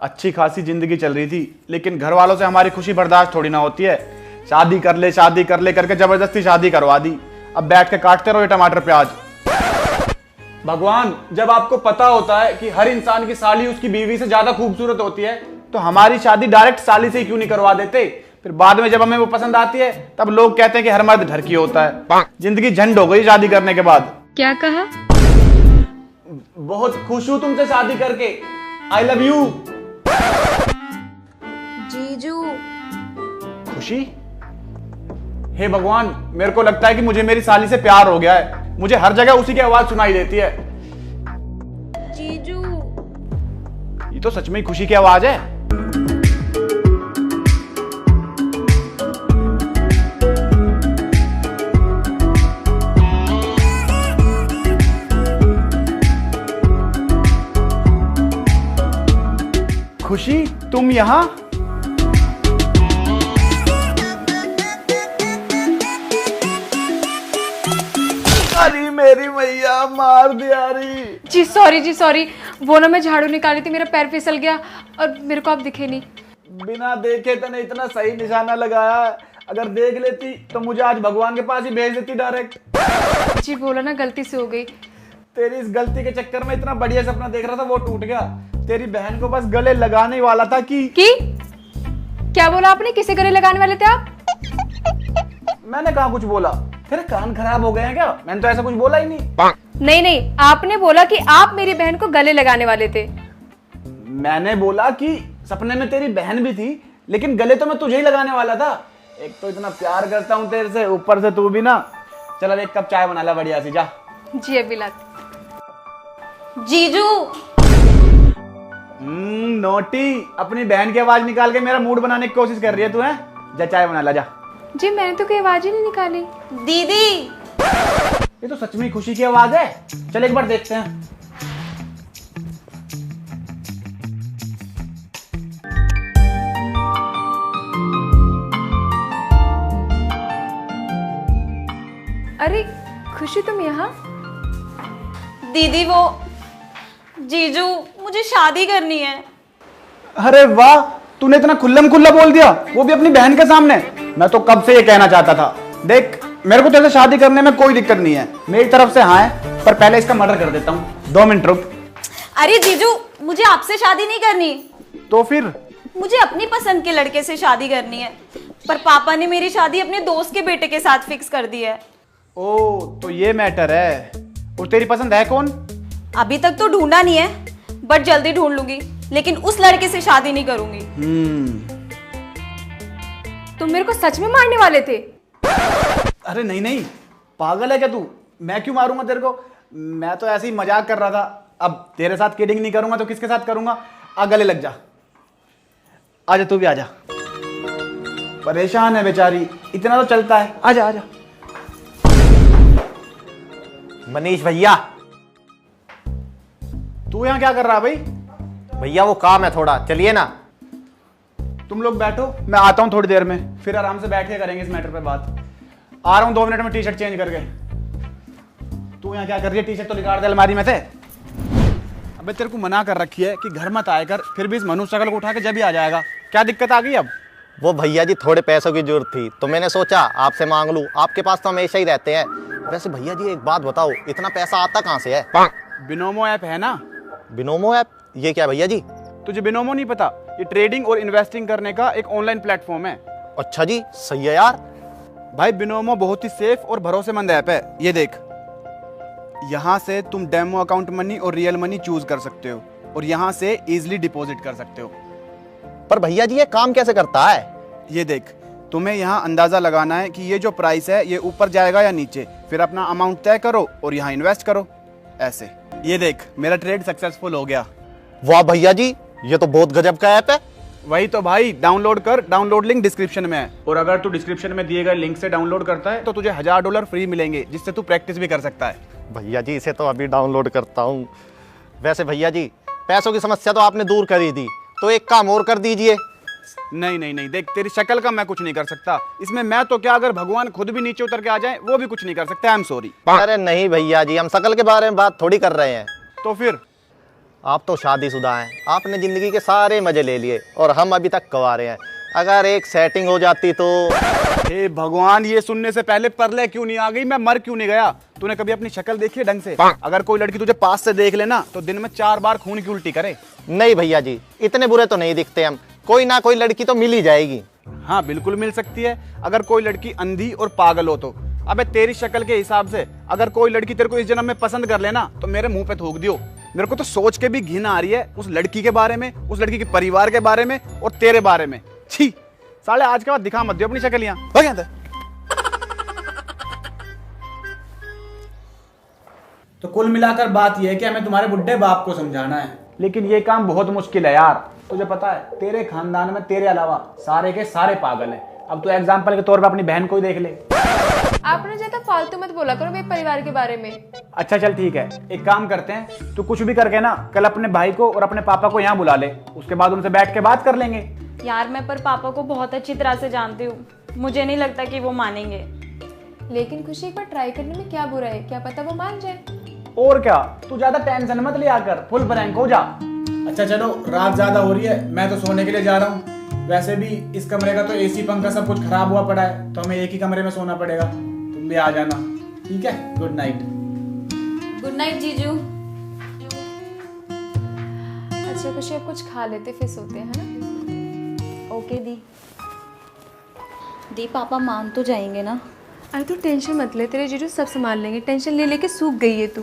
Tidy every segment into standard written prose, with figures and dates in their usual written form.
अच्छी खासी जिंदगी चल रही थी, लेकिन घर वालों से हमारी खुशी बर्दाश्त थोड़ी ना होती है। शादी कर ले करके जबरदस्ती शादी करवा दी। अब बैठ के काटते रहो ये टमाटर प्याज। भगवान, जब आपको पता होता है कि हर इंसान की साली उसकी बीवी से ज्यादा खूबसूरत होती है, तो हमारी शादी डायरेक्ट साली से ही क्यों नहीं करवा देते? फिर बाद में जब हमें वो पसंद आती है तब लोग कहते हैं कि हर मर्द ढरकी होता है। जिंदगी झंड हो गई शादी करने के बाद। क्या कहा? बहुत खुश हूं तुमसे शादी करके। I love you. जीजू। खुशी? हे भगवान, मेरे को लगता है कि मुझे मेरी साली से प्यार हो गया है। मुझे हर जगह उसी की आवाज सुनाई देती है। जीजू। ये तो सच में ही खुशी की आवाज है। खुशी, तुम यहां? अरे मेरी मैया, मार दिया री। जी सॉरी, वो ना मैं झाड़ू निकाली थी, मेरा पैर फिसल गया और मेरे को आप दिखे नहीं। बिना देखे तने इतना सही निशाना लगाया है। अगर देख लेती तो मुझे आज भगवान के पास ही भेज देती डायरेक्ट। जी बोला ना, गलती से हो गई। तेरी इस गलती के चक्कर में इतना बढ़िया सपना देख रहा था वो टूट गया। तेरी बहन को बस गले लगाने वाला था कि क्या बोला आपने? किसे गले लगाने वाले थे आप? मैंने कहा कुछ बोला? तेरे कान खराब हो गए हैं क्या? मैंने तो ऐसा कुछ बोला ही नहीं। नहीं, आपने बोला कि आप मेरी बहन को गले लगाने वाले थे। मैंने बोला कि सपने में तेरी बहन भी थी, लेकिन गले तो मैं तुझे ही लगाने वाला था। एक तो इतना प्यार करता हूँ तेरे से, ऊपर से तू भी ना। चल अब एक कप चाय बना ला बढ़िया सी, जा। जी अभी लाती। जीजू। नोटी, अपनी बहन की आवाज निकाल के मेरा मूड बनाने की कोशिश कर रही है तू, है? जा चाय बना ला, जा। जी मैंने तो कोई आवाज ही नहीं निकाली। दीदी। ये तो सच में खुशी की आवाज है। चल एक बार देखते हैं। अरे खुशी, तुम यहाँ? दीदी वो जीजू, मुझे शादी करनी है। अरे वाह, तूने इतना खुल्लम खुल्ला बोल दिया, वो भी अपनी बहन के सामने। मैं तो कब से ये कहना चाहता था। देख, मेरे को तेरे से शादी करने में कोई दिक्कत नहीं है, मेरी तरफ से हाँ है, पर पहले इसका मर्डर कर देता हूँ। 2 मिनट रुक। अरे जीजू, मुझे आपसे शादी नहीं करनी। तो फिर? मुझे अपनी पसंद के लड़के से शादी करनी है, पर पापा ने मेरी शादी अपने दोस्त के बेटे के साथ फिक्स कर दी है। ओ, तो ये मैटर है। और तेरी पसंद है कौन? अभी तक तो ढूंढा नहीं है, बट जल्दी ढूंढ लूंगी, लेकिन उस लड़के से शादी नहीं करूंगी। तुम मेरे को सच में मारने वाले थे? अरे नहीं, पागल है क्या तू? मैं क्यों मारूंगा तेरे को? मैं तो ऐसे ही मजाक कर रहा था। अब तेरे साथ किडिंग नहीं करूंगा तो किसके साथ करूंगा? आ गले लग जा। आजा, तू भी आजा। परेशान है बेचारी, इतना तो चलता है। आजा आजा। मनीष भैया। तू यहाँ क्या कर रहा है भाई? भैया वो काम है थोड़ा, चलिए ना। तुम लोग बैठो, मैं आता हूँ थोड़ी देर में, फिर आराम से बैठ के करेंगे इस मैटर पे बात। आ रहा हूँ 2 मिनट में, टी शर्ट चेंज करके। तू यहाँ क्या कर रही है? टी शर्ट तो निकाल दे अलमारी में से। अबे तेरे को मना कर रखी है कि घर मत आया कर, फिर भी इस मनुष्य शकल को उठा के जब ही आ जाएगा। क्या दिक्कत आ गई अब? वो भैया जी थोड़े पैसों की जरूरत थी, तो मैंने सोचा आपसे मांग लूं। आपके पास तो हमेशा ही रहते हैं। वैसे भैया जी एक बात बताओ, इतना पैसा आता कहाँ से है? बिनोमो ऐप है ना? Binomo app? ये क्या भैया जी? तुझे बिनोमो नहीं पता? ये ट्रेडिंग और इन्वेस्टिंग करने का एक ऑनलाइन प्लेटफॉर्म है। अच्छा जी, सही है यार। भाई बिनोमो बहुत ही सेफ और भरोसेमंद ऐप है। ये देख, यहाँ से तुम डेमो अकाउंट मनी और रियल मनी चूज कर सकते हो, और यहाँ से इजीली डिपॉजिट कर सकते हो। पर भैया जी ये काम कैसे करता है? ये देख, तुम्हें यहाँ अंदाजा लगाना है कि ये जो प्राइस है ये ऊपर जाएगा या नीचे, फिर अपना अमाउंट तय करो और यहाँ इन्वेस्ट करो। ऐसे। ये देख, मेरा ट्रेड सक्सेसफुल हो गया। वाह भैया जी, ये तो बहुत गजब का ऐप है। वही तो भाई, डाउनलोड कर। डाउनलोड लिंक डिस्क्रिप्शन में है, और अगर तू डिस्क्रिप्शन में दिए गए लिंक से डाउनलोड करता है तो तुझे $1000 फ्री मिलेंगे, जिससे तू प्रैक्टिस भी कर सकता है। भैया जी इसे तो अभी डाउनलोड करता हूँ। वैसे भैया जी, पैसों की समस्या तो आपने दूर कर ही दी, तो एक काम और कर दीजिए। नहीं, देख, तेरी शक्ल का मैं कुछ नहीं कर सकता इसमें। मैं तो क्या, अगर भगवान खुद भी नीचे उतर के आ जाए वो भी कुछ नहीं कर सकते। I am sorry. अरे नहीं भैया जी, हम शकल के बारे में बात थोड़ी कर रहे हैं। तो फिर आप तो शादीशुदा हैं, आपने ज़िंदगी के सारे मज़े ले लिए और हम अभी तक कुंवारे हैं। अगर एक सेटिंग हो जाती तो। हे भगवान, ये सुनने से पहले परले क्यों नहीं आ गई, मैं मर क्यों नहीं गया। तूने कभी अपनी शक्ल देखी है ढंग से? अगर कोई लड़की तुझे पास से देख लेना तो दिन में 4 बार खून की उल्टी करे। नहीं भैया जी, इतने बुरे तो नहीं दिखते हम, कोई ना कोई लड़की तो मिल ही जाएगी। हाँ बिल्कुल मिल सकती है, अगर कोई लड़की अंधी और पागल हो तो। अबे तेरी शक्ल के हिसाब से अगर कोई लड़की तेरे को इस जन्म में पसंद कर लेना तो मेरे मुंह पे थूक दियो। मेरे को तो सोच के भी घिन आ रही है उस लड़की के बारे में, उस लड़की के परिवार के बारे में और तेरे बारे में। छी साले, आज के बाद दिखा मत दियो अपनी शक्ल यहाँ। हो गया था। तो कुल मिलाकर बात यह है कि हमें तुम्हारे बुड्ढे बाप को समझाना है, लेकिन ये काम बहुत मुश्किल है यार। तुझे पता है तेरे खानदान में तेरे अलावा सारे के सारे पागल हैं। अब तो एग्जाम्पल के तौर पे अपनी बहन को ही देख ले। आपने ज्यादा फालतू मत बोला करो मेरे परिवार के बारे में। अच्छा चल ठीक है, एक काम करते हैं, तू कुछ भी करके ना कल अपने भाई को और अपने पापा को यहाँ बुला ले, उसके बाद उनसे बैठ के बात कर लेंगे। यार मैं पर पापा को बहुत अच्छी तरह से जानती हूँ, मुझे नहीं लगता कि वो मानेंगे। लेकिन खुशी एक बार ट्राई करने में क्या बुरा है, क्या पता वो मान जाए। और क्या, तू ज्यादा टेंशन मत लिया कर, फुल फ्रैंक हो जा। अच्छा चलो, रात ज्यादा हो रही है, मैं तो सोने के लिए जा रहा हूँ। वैसे भी इस कमरे का तो एसी पंखा सब कुछ खराब हुआ पड़ा है, तो हमें एक ही कमरे में सोना पड़ेगा। तुम भी आ जाना, ठीक है? Good night. गुड नाइट जीजू। अच्छा खुशी, अब कुछ खा लेते फिर सोते हैं, है ना? ओके दी पापा मान तो जाएंगे ना? अरे तू टेंशन मत ले, तेरे जीजू सब संभाल लेंगे। टेंशन ले लेके सूख गई है तू।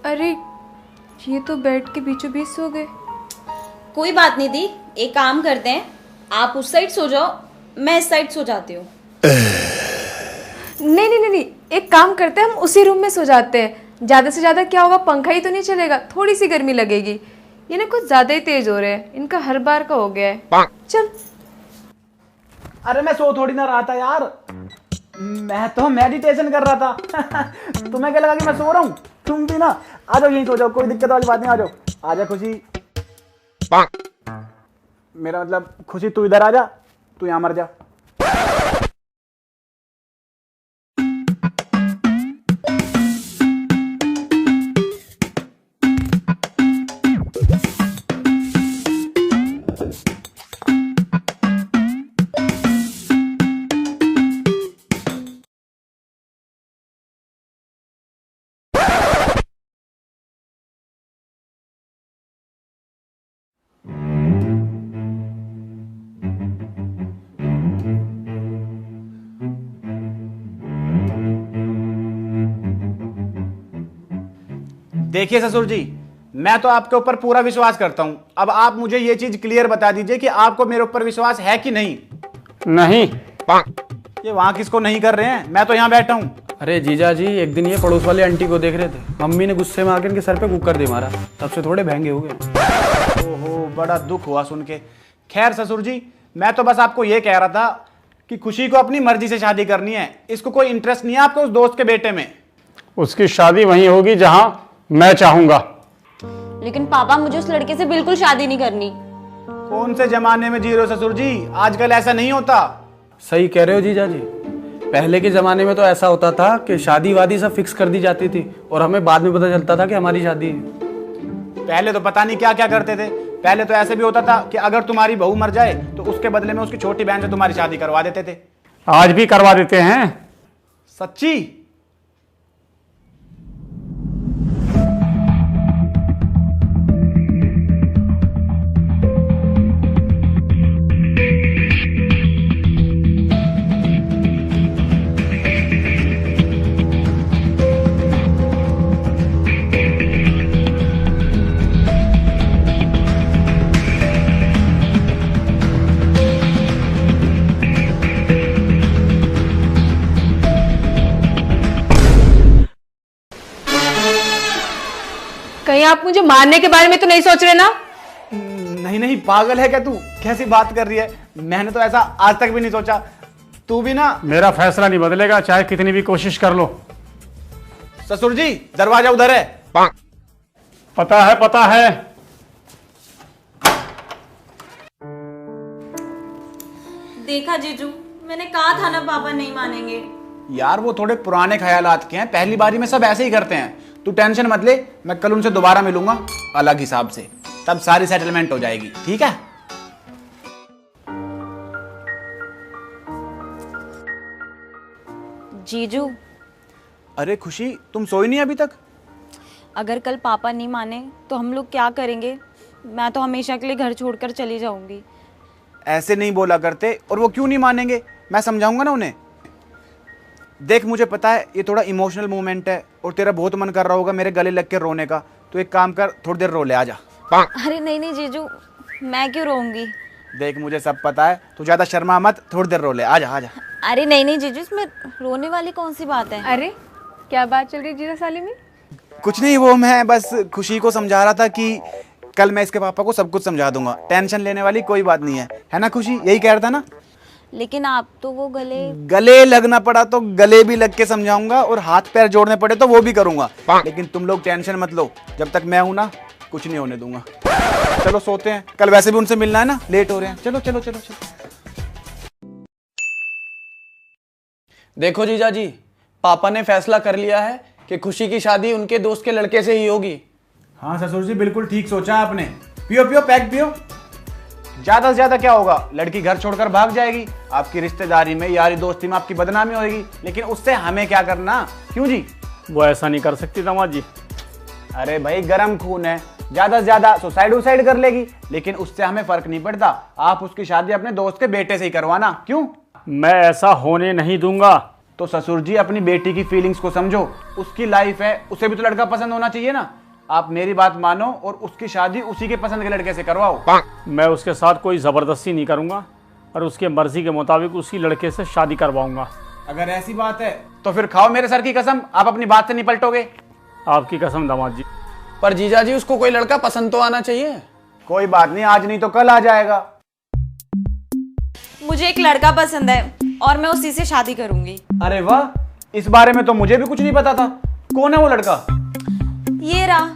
अरे ये तो बेड के बीचों बीच सो गए। कोई बात नहीं दी, एक काम करते हैं, आप उस साइड सो जाओ, मैं इस साइड सो जाती हूँ। नहीं नहीं नहीं नहीं, एक काम करते हैं, हम उसी रूम में सो जाते हैं। ज्यादा से ज्यादा क्या होगा, पंखा ही तो नहीं चलेगा, थोड़ी सी गर्मी लगेगी। ये ना कुछ ज्यादा ही तेज हो रहे हैं, इनका हर बार का हो गया है। चल। अरे मैं सो थोड़ी ना रहा था यार, मैं तो मेडिटेशन कर रहा था। तुम्हें क्या लगा कि मैं सो रहा हूँ? तुम भी ना आ जाओ, यहीं सो जाओ, कोई दिक्कत वाली बात नहीं, आ जाओ। आजा खुशी, मेरा मतलब खुशी, तू इधर आ जा, तू यहाँ मर जा। देखिए ससुर जी, मैं तो आपके ऊपर पूरा विश्वास करता हूं। अब आप मुझे ये चीज क्लियर बता दीजिए कि आपको मेरे ऊपर विश्वास है कि नहीं। नहीं। ये वहां किसको नहीं कर रहे हैं? मैं तो यहाँ बैठा हूँ। अरे जीजा जी, एक दिन ये पड़ोस वाले आंटी को देख रहे थे, मम्मी ने गुस्से में आकर इनके सर पे कुकर दे मारा, तब से थोड़े महंगे हो गए। ओहो, बड़ा दुख हुआ सुन के। खैर ससुर जी, मैं तो बस आपको ये कह रहा था कि खुशी को अपनी मर्जी से शादी करनी है, इसको कोई इंटरेस्ट नहीं है आपके उस दोस्त के बेटे में। उसकी शादी वहीं होगी जहां मैं चाहूंगा। लेकिन पापा, मुझे उस लड़के से बिल्कुल शादी नहीं करनी। कौन से जमाने में जी रहे हो ससुर जी? आजकल ऐसा नहीं होता। सही कह रहे हो जीजा जी, पहले के जमाने में तो ऐसा होता था कि शादी वादी सब फिक्स कर दी जाती थी और हमें बाद में पता चलता था कि हमारी शादी है। पहले तो पता नहीं क्या क्या करते थे। पहले तो ऐसे भी होता था कि अगर तुम्हारी बहू मर जाए तो उसके बदले में उसकी छोटी बहन से तुम्हारी शादी करवा देते थे। आज भी करवा देते हैं। सच्ची? कहीं आप मुझे मारने के बारे में तो नहीं सोच रहे ना? नहीं नहीं, पागल है क्या तू? कैसी बात कर रही है? मैंने तो ऐसा आज तक भी नहीं सोचा। तू भी ना। मेरा फैसला नहीं बदलेगा, चाहे कितनी भी कोशिश कर लो। ससुर जी, दरवाजा उधर है। पता है, पता है। देखा जीजू, मैंने कहा था ना पापा नहीं मानेंगे। यार वो थोड़े पुराने ख्यालात के हैं, पहली बारी में सब ऐसे ही करते हैं। तू टेंशन मत ले, मैं कल उनसे दोबारा मिलूंगा अलग हिसाब से, तब सारी सेटलमेंट हो जाएगी, ठीक है? जीजू, अरे खुशी, तुम सोई नहीं अभी तक? अगर कल पापा नहीं माने तो हम लोग क्या करेंगे? मैं तो हमेशा के लिए घर छोड़कर चली जाऊंगी। ऐसे नहीं बोला करते। और वो क्यों नहीं मानेंगे? मैं समझाऊंगा ना उन्हें। देख, मुझे पता है ये थोड़ा इमोशनल मोमेंट है और तेरा बहुत मन कर रहा होगा मेरे गले लग के रोने का, तो एक काम कर, थोड़ी देर रो ले, आजा। अरे नहीं नहीं जीजू, मैं क्यों रोऊंगी? देख, मुझे सब पता है, तू ज्यादा शर्मा मत, थोड़ी देर रो ले, आजा आजा। अरे नहीं नहीं जीजू, इसमें रोने वाली कौन सी बात है? अरे क्या बात चल रही है जीजा सालिनी? कुछ नहीं, वो मैं बस खुशी को समझा रहा था कि कल मैं इसके पापा को सब कुछ समझा दूंगा, टेंशन लेने वाली कोई बात नहीं है ना खुशी? यही कह रहा था ना? लेकिन आप तो वो गले लगना पड़ा तो गले भी लग के समझाऊंगा, और हाथ पैर जोड़ने पड़े तो वो भी करूंगा, लेकिन तुम लोग टेंशन मत लो, जब तक मैं हूं ना कुछ नहीं होने दूंगा। चलो सोते हैं, कल वैसे भी उनसे मिलना है ना, लेट हो रहे हैं। चलो चलो चलो चलो। देखो जीजा जी, पापा ने फैसला कर लिया है कि खुशी की शादी उनके दोस्त के लड़के से ही होगी। हाँ ससुर जी, बिल्कुल ठीक सोचा आपने। पियो पियो, पैक पियो। ज्यादा से ज्यादा क्या होगा, लड़की घर छोड़कर भाग जाएगी, आपकी रिश्तेदारी में यारी दोस्ती में आपकी बदनामी होगी, लेकिन उससे हमें क्या करना? क्यों जी? वो ऐसा नहीं कर सकती दामाद जी। अरे भाई, गरम खून है, ज्यादा से ज्यादा सुसाइड कर लेगी, लेकिन उससे हमें फर्क नहीं पड़ता। आप उसकी शादी अपने दोस्त के बेटे से ही करवाना। क्यों? मैं ऐसा होने नहीं दूंगा। तो ससुर जी, अपनी बेटी की फीलिंग्स को समझो, उसकी लाइफ है, उसे भी तो लड़का पसंद होना चाहिए ना। आप मेरी बात मानो और उसकी शादी उसी के पसंद के लड़के से करवाओ। मैं उसके साथ कोई जबरदस्ती नहीं करूंगा और उसके मर्जी के मुताबिक उसी लड़के से शादी करवाऊंगा। अगर ऐसी बात है तो फिर खाओ मेरे सर की कसम, आप अपनी बात से नहीं पलटोगे। आपकी कसम दामाद जी। पर जीजा जी, उसको कोई लड़का पसंद तो आना चाहिए। कोई बात नहीं, आज नहीं तो कल आ जाएगा। मुझे एक लड़का पसंद है और मैं उसी से शादी करूंगी। अरे वाह, इस बारे में तो मुझे भी कुछ नहीं पता था। कौन है वो लड़का? ये रहा।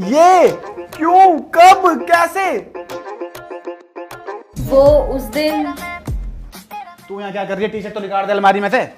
ये क्यों, कब, कैसे? वो उस दिन तू यहाँ क्या कर रही है? टी शर्ट तो निकाल दे अलमारी में से।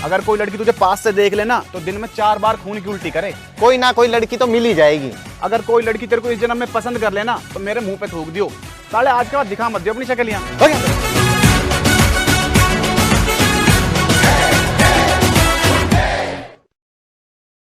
अगर कोई लड़की तुझे पास से देख लेना तो दिन में 4 बार खून की उल्टी करे। कोई ना कोई लड़की तो मिल ही जाएगी। अगर कोई लड़की तेरे को इस जन्म में पसंद कर लेना तो मेरे मुंह पे थूक दियो। साले आज के बाद दिखा मत दियो अपनी शक्ल यहाँ।